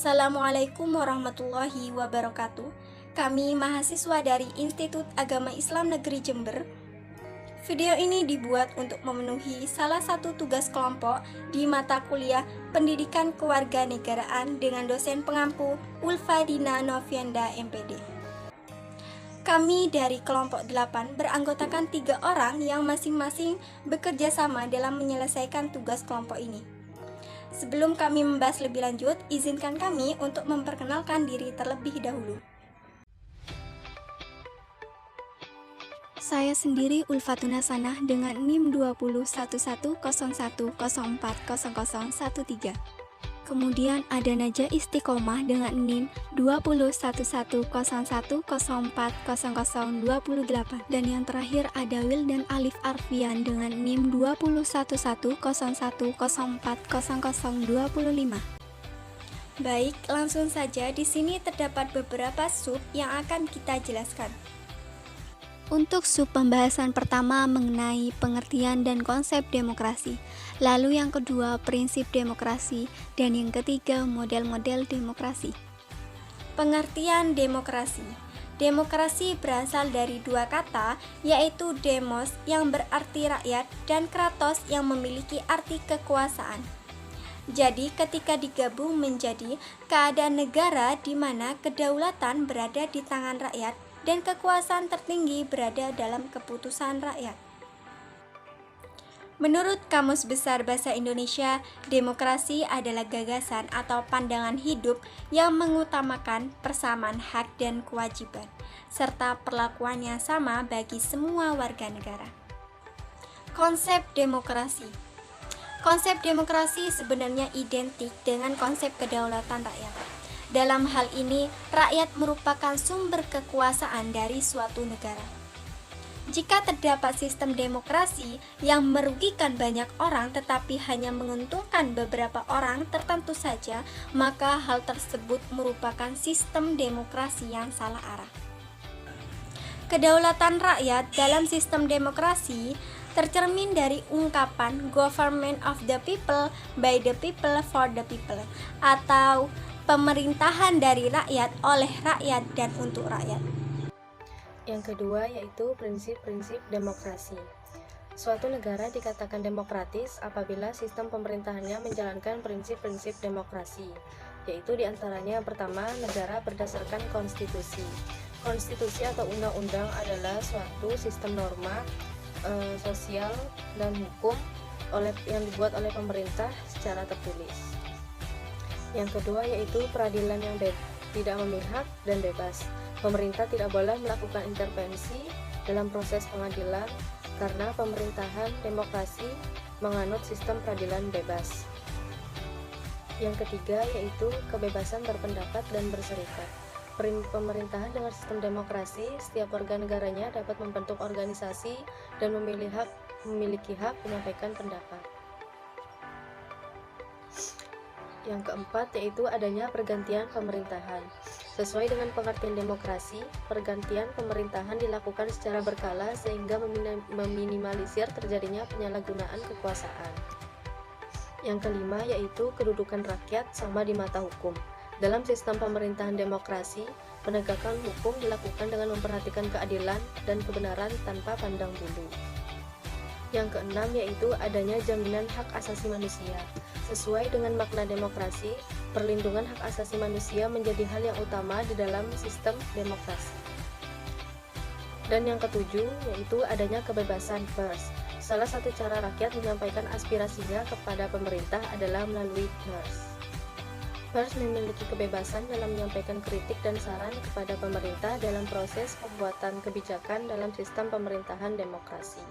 Assalamualaikum warahmatullahi wabarakatuh. Kami mahasiswa dari Institut Agama Islam Negeri Jember. Video ini dibuat untuk memenuhi salah satu tugas kelompok di mata kuliah Pendidikan Kewarganegaraan dengan dosen pengampu Ulfa Dina Novianda MPD. Kami dari kelompok 8 beranggotakan 3 orang yang masing-masing bekerja sama dalam menyelesaikan tugas kelompok ini. Sebelum kami membahas lebih lanjut, izinkan kami untuk memperkenalkan diri terlebih dahulu. Saya sendiri Ulfatuna Sanah dengan NIM 201101040013. Kemudian ada Najah Istiqomah dengan NIM 201101040028. Dan yang terakhir ada Wil dan Alif Arfian dengan NIM 201101040025. Baik, langsung saja. Di sini terdapat beberapa sub yang akan kita jelaskan. Untuk sub pembahasan pertama mengenai pengertian dan konsep demokrasi, lalu yang kedua prinsip demokrasi, dan yang ketiga model-model demokrasi. Pengertian demokrasi. Demokrasi berasal dari dua kata, yaitu demos yang berarti rakyat dan kratos yang memiliki arti kekuasaan. Jadi ketika digabung menjadi keadaan negara di mana kedaulatan berada di tangan rakyat dan kekuasaan tertinggi berada dalam keputusan rakyat. Menurut Kamus Besar Bahasa Indonesia, demokrasi adalah gagasan atau pandangan hidup yang mengutamakan persamaan hak dan kewajiban, serta perlakuan yang sama bagi semua warga negara. Konsep demokrasi. Konsep demokrasi sebenarnya identik dengan konsep kedaulatan rakyat. Dalam hal ini, rakyat merupakan sumber kekuasaan dari suatu negara. Jika terdapat sistem demokrasi yang merugikan banyak orang tetapi hanya menguntungkan beberapa orang tertentu saja, maka hal tersebut merupakan sistem demokrasi yang salah arah. Kedaulatan rakyat dalam sistem demokrasi tercermin dari ungkapan government of the people, by the people, for the people, atau pemerintahan dari rakyat, oleh rakyat, dan untuk rakyat. Yang kedua yaitu prinsip-prinsip demokrasi. Suatu negara dikatakan demokratis apabila sistem pemerintahannya menjalankan prinsip-prinsip demokrasi, yaitu diantaranya yang pertama, negara berdasarkan konstitusi. Konstitusi atau undang-undang adalah suatu sistem norma sosial dan hukum yang dibuat oleh pemerintah secara tertulis. Yang kedua yaitu peradilan yang tidak memihak dan bebas. Pemerintah tidak boleh melakukan intervensi dalam proses pengadilan karena pemerintahan demokrasi menganut sistem peradilan bebas. Yang ketiga yaitu kebebasan berpendapat dan berserikat. Pemerintahan dengan sistem demokrasi, setiap warga negaranya dapat membentuk organisasi dan memiliki hak menyampaikan pendapat. Yang keempat yaitu adanya pergantian pemerintahan. Sesuai dengan pengertian demokrasi, pergantian pemerintahan dilakukan secara berkala sehingga meminimalisir terjadinya penyalahgunaan kekuasaan. Yang kelima yaitu kedudukan rakyat sama di mata hukum. Dalam sistem pemerintahan demokrasi, penegakan hukum dilakukan dengan memperhatikan keadilan dan kebenaran tanpa pandang bulu. Yang keenam yaitu adanya jaminan hak asasi manusia. Sesuai dengan makna demokrasi, perlindungan hak asasi manusia menjadi hal yang utama di dalam sistem demokrasi. Dan yang ketujuh yaitu adanya kebebasan pers. Salah satu cara rakyat menyampaikan aspirasinya kepada pemerintah adalah melalui pers. Pers memiliki kebebasan dalam menyampaikan kritik dan saran kepada pemerintah dalam proses pembuatan kebijakan dalam sistem pemerintahan demokrasi.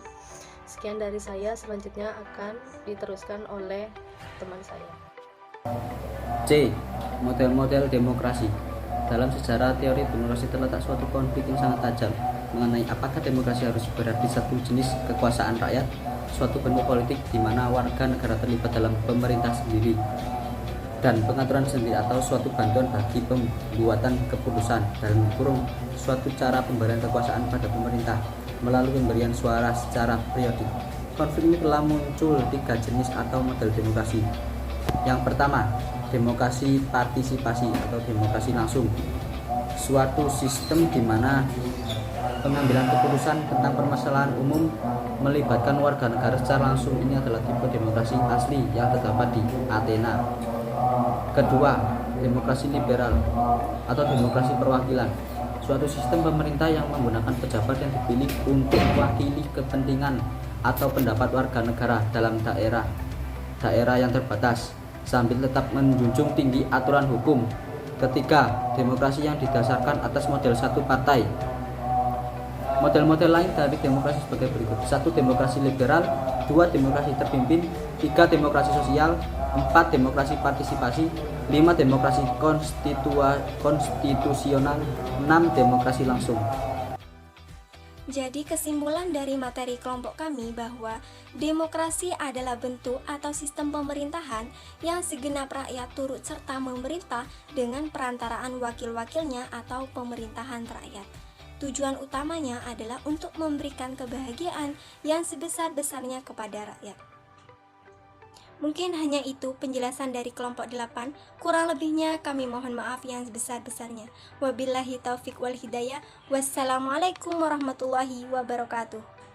Sekian dari saya, selanjutnya akan diteruskan oleh teman saya. C. Model-model demokrasi. Dalam sejarah teori demokrasi terletak suatu konflik yang sangat tajam mengenai apakah demokrasi harus berarti satu jenis kekuasaan rakyat, suatu bentuk politik di mana warga negara terlibat dalam pemerintah sendiri, dan pengaturan sendiri atau suatu bantuan bagi pembuatan keputusan dalam kurung suatu cara pemberian kekuasaan pada pemerintah melalui pemberian suara secara periodik. Konflik ini telah muncul 3 jenis atau model demokrasi. Yang pertama, Demokrasi partisipasi atau demokrasi langsung, suatu sistem di mana pengambilan keputusan tentang permasalahan umum melibatkan warga negara secara langsung. Ini adalah tipe demokrasi asli yang terdapat di Athena. Kedua, demokrasi liberal atau demokrasi perwakilan, suatu sistem pemerintah yang menggunakan pejabat yang dipilih untuk mewakili kepentingan atau pendapat warga negara dalam daerah yang terbatas sambil tetap menjunjung tinggi aturan hukum. Ketiga, demokrasi yang didasarkan atas model satu partai. Model-model lain dari demokrasi sebagai berikut: 1. Demokrasi liberal, 2. Demokrasi terpimpin, 3. Demokrasi sosial, 4. Demokrasi partisipasi, 5. Demokrasi konstitusional, 6. Demokrasi langsung. Jadi kesimpulan dari materi kelompok kami bahwa demokrasi adalah bentuk atau sistem pemerintahan yang segenap rakyat turut serta memerintah dengan perantaraan wakil-wakilnya atau pemerintahan rakyat. Tujuan utamanya adalah untuk memberikan kebahagiaan yang sebesar-besarnya kepada rakyat. Mungkin hanya itu penjelasan dari kelompok 8. Kurang lebihnya kami mohon maaf yang sebesar-besarnya. Wabillahi taufiq wal hidayah. Wassalamualaikum warahmatullahi wabarakatuh.